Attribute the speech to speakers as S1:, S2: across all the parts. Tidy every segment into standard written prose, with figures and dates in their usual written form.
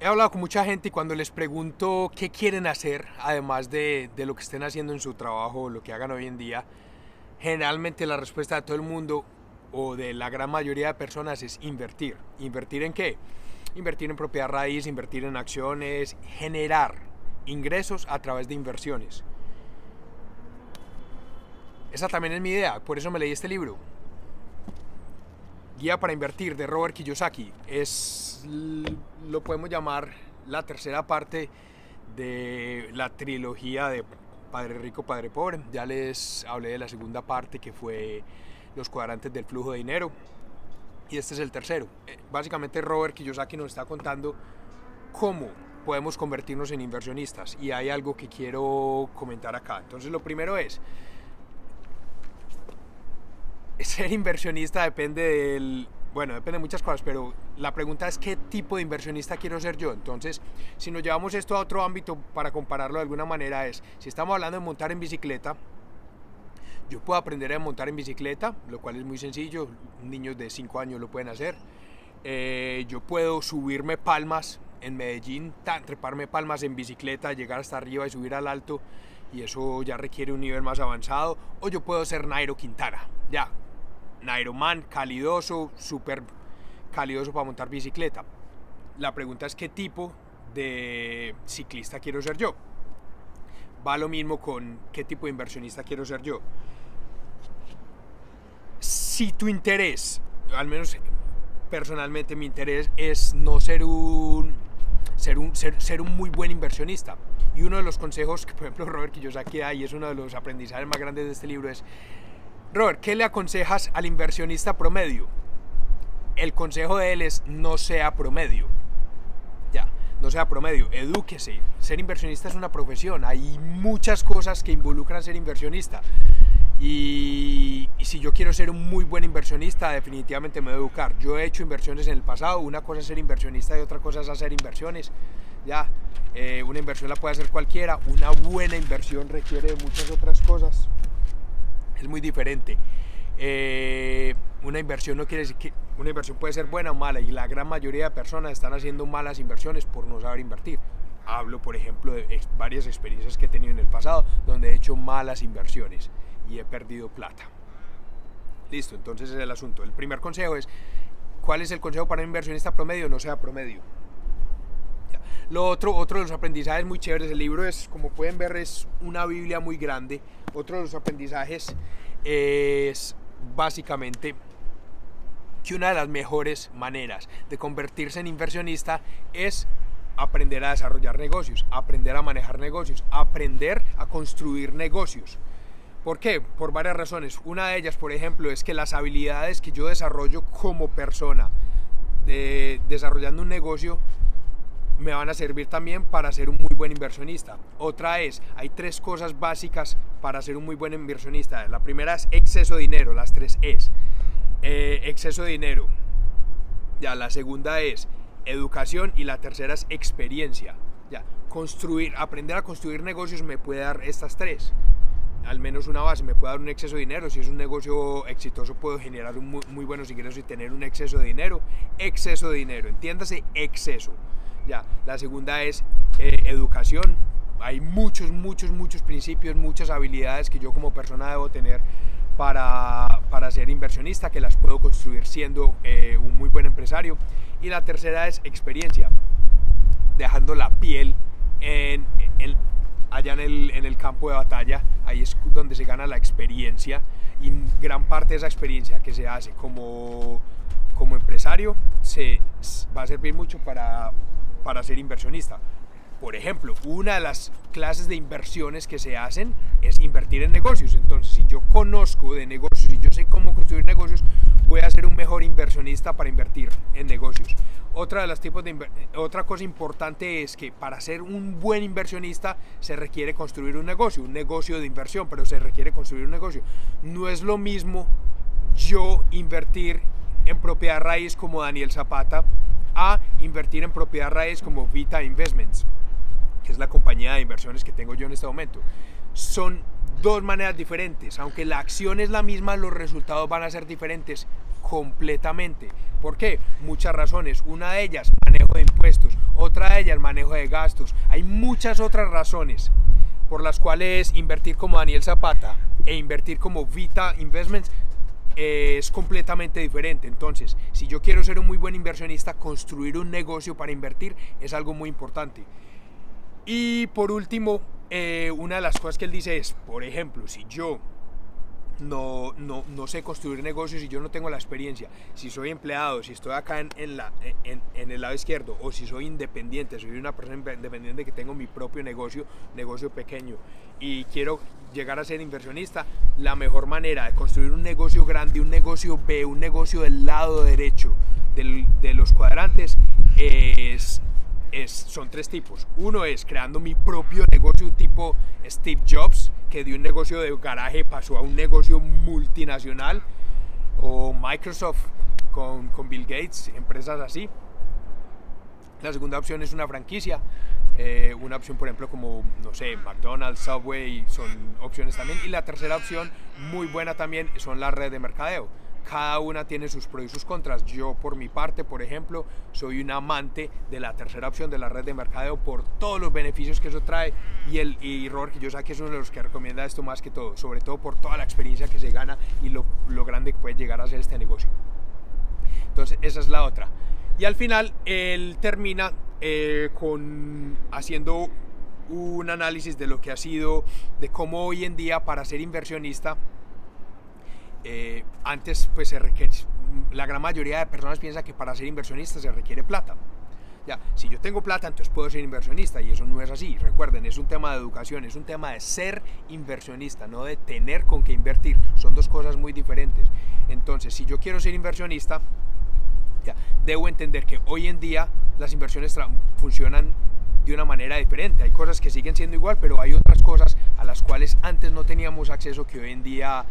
S1: He hablado con mucha gente y cuando les pregunto qué quieren hacer, además de lo que estén haciendo en su trabajo o lo que hagan hoy en día, generalmente la respuesta de todo el mundo o de la gran mayoría de personas es invertir. ¿Invertir en qué? Invertir en propiedad raíz, invertir en acciones, generar ingresos a través de inversiones. Esa también es mi idea, por eso me leí este libro. Guía para invertir de Robert Kiyosaki. Lo podemos llamar la tercera parte de la trilogía de Padre Rico, Padre Pobre. Ya les hablé de la segunda parte, que fue los cuadrantes del flujo de dinero, y este es el tercero. Básicamente Robert Kiyosaki nos está contando cómo podemos convertirnos en inversionistas, y hay algo que quiero comentar acá. Entonces lo primero es, ser inversionista depende de muchas cosas, pero la pregunta es qué tipo de inversionista quiero ser yo. Entonces, si nos llevamos esto a otro ámbito para compararlo de alguna manera, es, si estamos hablando de montar en bicicleta, yo puedo aprender a montar en bicicleta, lo cual es muy sencillo, niños de 5 años lo pueden hacer. Yo puedo subirme palmas en Medellín, treparme palmas en bicicleta, llegar hasta arriba y subir al alto, y eso ya requiere un nivel más avanzado. O yo puedo ser Nairo Quintana, ya, Nairo Man, calidoso, súper calidoso para montar bicicleta. La pregunta es qué tipo de ciclista quiero ser yo. Va lo mismo con qué tipo de inversionista quiero ser yo. Si tu interés, al menos personalmente mi interés, es no ser un muy buen inversionista, y uno de los consejos que por ejemplo Robert Kiyosaki da, y es uno de los aprendizajes más grandes de este libro, es: Robert, ¿qué le aconsejas al inversionista promedio? El consejo de él es: no sea promedio. Ya, no sea promedio, edúquese. Ser inversionista es una profesión, hay muchas cosas que involucran ser inversionista. Y si yo quiero ser un muy buen inversionista, definitivamente me voy a educar. Yo he hecho inversiones en el pasado, una cosa es ser inversionista y otra cosa es hacer inversiones. Ya, una inversión la puede hacer cualquiera, una buena inversión requiere de muchas otras cosas. Es muy diferente. Una inversión no quiere decir que una inversión puede ser buena o mala, y la gran mayoría de personas están haciendo malas inversiones por no saber invertir. Hablo, por ejemplo, de varias experiencias que he tenido en el pasado donde he hecho malas inversiones y he perdido plata. Listo, entonces ese es el asunto. El primer consejo es: ¿cuál es el consejo para un inversionista promedio? No sea promedio. Lo otro de los aprendizajes muy chéveres del libro es, como pueden ver, es una Biblia muy grande. Otro de los aprendizajes es básicamente que una de las mejores maneras de convertirse en inversionista es aprender a desarrollar negocios, aprender a manejar negocios, aprender a construir negocios. ¿Por qué? Por varias razones. Una de ellas, por ejemplo, es que las habilidades que yo desarrollo como persona desarrollando un negocio me van a servir también para ser un muy buen inversionista. Otra es, hay 3 cosas básicas para ser un muy buen inversionista. La primera es exceso de dinero, las 3 es exceso de dinero. Ya, la segunda es educación, y la tercera es experiencia. Ya, aprender a construir negocios me puede dar estas 3. Al menos una base, me puede dar un exceso de dinero. Si es un negocio exitoso, puedo generar muy buenos ingresos y tener un exceso de dinero. Exceso de dinero, entiéndase, exceso. Ya, la segunda es educación. Hay muchos principios, muchas habilidades que yo como persona debo tener para ser inversionista, que las puedo construir siendo un muy buen empresario. Y la tercera es experiencia, dejando la piel allá en el campo de batalla. Ahí es donde se gana la experiencia, y gran parte de esa experiencia que se hace como empresario va a servir mucho para ser inversionista. Por ejemplo, una de las clases de inversiones que se hacen es invertir en negocios. Entonces, si yo conozco de negocios y yo sé cómo construir negocios, voy a ser un mejor inversionista para invertir en negocios. Otra cosa importante es que para ser un buen inversionista se requiere construir un negocio de inversión, pero se requiere construir un negocio. No es lo mismo yo invertir en propiedad raíz como Daniel Zapata a invertir en propiedad raíz como Vita Investments, que es la compañía de inversiones que tengo yo en este momento. Son 2 maneras diferentes. Aunque la acción es la misma, los resultados van a ser diferentes completamente. ¿Por qué? Muchas razones. Una de ellas, manejo de impuestos. Otra de ellas, manejo de gastos. Hay muchas otras razones por las cuales invertir como Daniel Zapata e invertir como Vita Investments es completamente diferente. Entonces, si yo quiero ser un muy buen inversionista, construir un negocio para invertir es algo muy importante. Y por último, una de las cosas que él dice es, por ejemplo, si yo no sé construir negocios, si yo no tengo la experiencia, si soy empleado, si estoy acá en el lado izquierdo, o si soy independiente, soy una persona independiente que tengo mi propio negocio pequeño y quiero llegar a ser inversionista, la mejor manera de construir un negocio grande, un negocio B, un negocio del lado derecho de los cuadrantes son tres tipos. Uno es creando mi propio negocio tipo Steve Jobs, que de un negocio de garaje pasó a un negocio multinacional, o Microsoft con Bill Gates, empresas así. La segunda opción es una franquicia, una opción por ejemplo como, no sé, McDonald's, Subway, son opciones también. Y la tercera opción, muy buena también, son las redes de mercadeo. Cada una tiene sus pros y sus contras. Yo por mi parte, por ejemplo, soy un amante de la tercera opción de la red de mercadeo por todos los beneficios que eso trae, y Robert Kiyosaki es uno de los que recomienda esto más que todo, sobre todo por toda la experiencia que se gana y lo grande que puede llegar a ser este negocio. Entonces esa es la otra. Y al final él termina haciendo un análisis de lo que ha sido, de cómo hoy en día para ser inversionista, antes pues se requiere, la gran mayoría de personas piensa que para ser inversionista se requiere plata. Ya, si yo tengo plata, entonces puedo ser inversionista, y eso no es así. Recuerden, es un tema de educación, es un tema de ser inversionista, no de tener con qué invertir. Son dos cosas muy diferentes. Entonces, si yo quiero ser inversionista, ya, debo entender que hoy en día las inversiones funcionan de una manera diferente. Hay cosas que siguen siendo igual, pero hay otras cosas a las cuales antes no teníamos acceso que hoy en día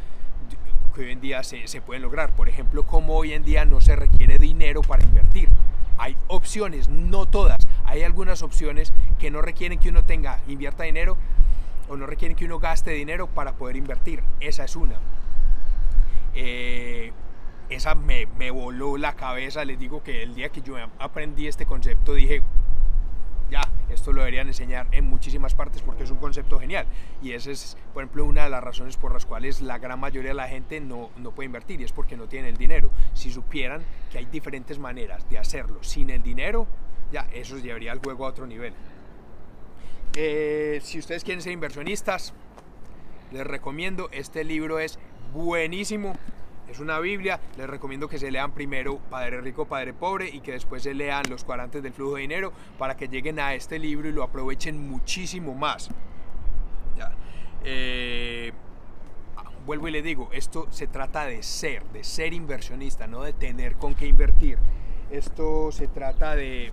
S1: se pueden lograr. Por ejemplo, como hoy en día no se requiere dinero para invertir. Hay opciones, no todas. Hay algunas opciones que no requieren que uno invierta dinero, o no requieren que uno gaste dinero para poder invertir. Esa es una. Esa me voló la cabeza. Les digo que el día que yo aprendí este concepto dije, ya, esto lo deberían enseñar en muchísimas partes porque es un concepto genial. Y esa es, por ejemplo, una de las razones por las cuales la gran mayoría de la gente no puede invertir, y es porque no tienen el dinero. Si supieran que hay diferentes maneras de hacerlo sin el dinero, ya, eso llevaría el juego a otro nivel. Si ustedes quieren ser inversionistas, les recomiendo, este libro es buenísimo. Es una Biblia. Les recomiendo que se lean primero Padre Rico, Padre Pobre, y que después se lean Los Cuadrantes del Flujo de Dinero, para que lleguen a este libro y lo aprovechen muchísimo más. Ya. Vuelvo y les digo, esto se trata de ser inversionista, no de tener con qué invertir. Esto se trata de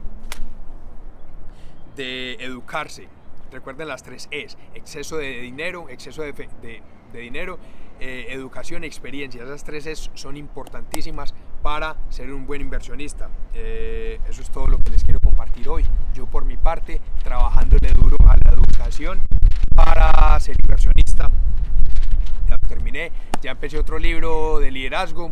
S1: educarse. Recuerden las 3 E's: exceso de dinero, exceso de dinero, educación y experiencia. Esas 3 E's son importantísimas para ser un buen inversionista. Eso es todo lo que les quiero compartir hoy. Yo por mi parte, trabajándole duro a la educación para ser inversionista. Ya terminé, ya empecé otro libro de liderazgo.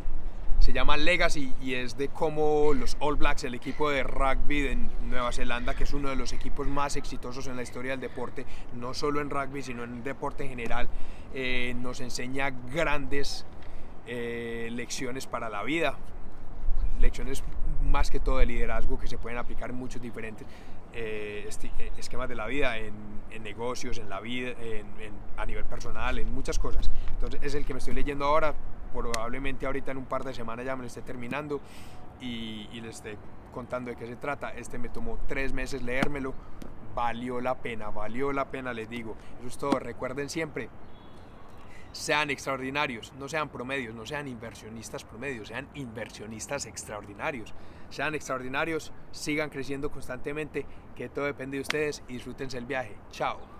S1: Se llama Legacy, y es de cómo los All Blacks, el equipo de rugby de Nueva Zelanda, que es uno de los equipos más exitosos en la historia del deporte, no solo en rugby, sino en deporte en general, nos enseña grandes lecciones para la vida, lecciones más que todo de liderazgo que se pueden aplicar en muchos diferentes esquemas de la vida, en negocios, en la vida, a nivel personal, en muchas cosas. Entonces es el que me estoy leyendo ahora. Probablemente ahorita en un par de semanas ya me lo esté terminando y les esté contando de qué se trata. Este me tomó 3 meses leérmelo. Valió la pena, les digo. Eso es todo. Recuerden siempre, sean extraordinarios, no sean promedios, no sean inversionistas promedios, sean inversionistas extraordinarios. Sean extraordinarios, sigan creciendo constantemente, que todo depende de ustedes, y disfrútense el viaje. Chao.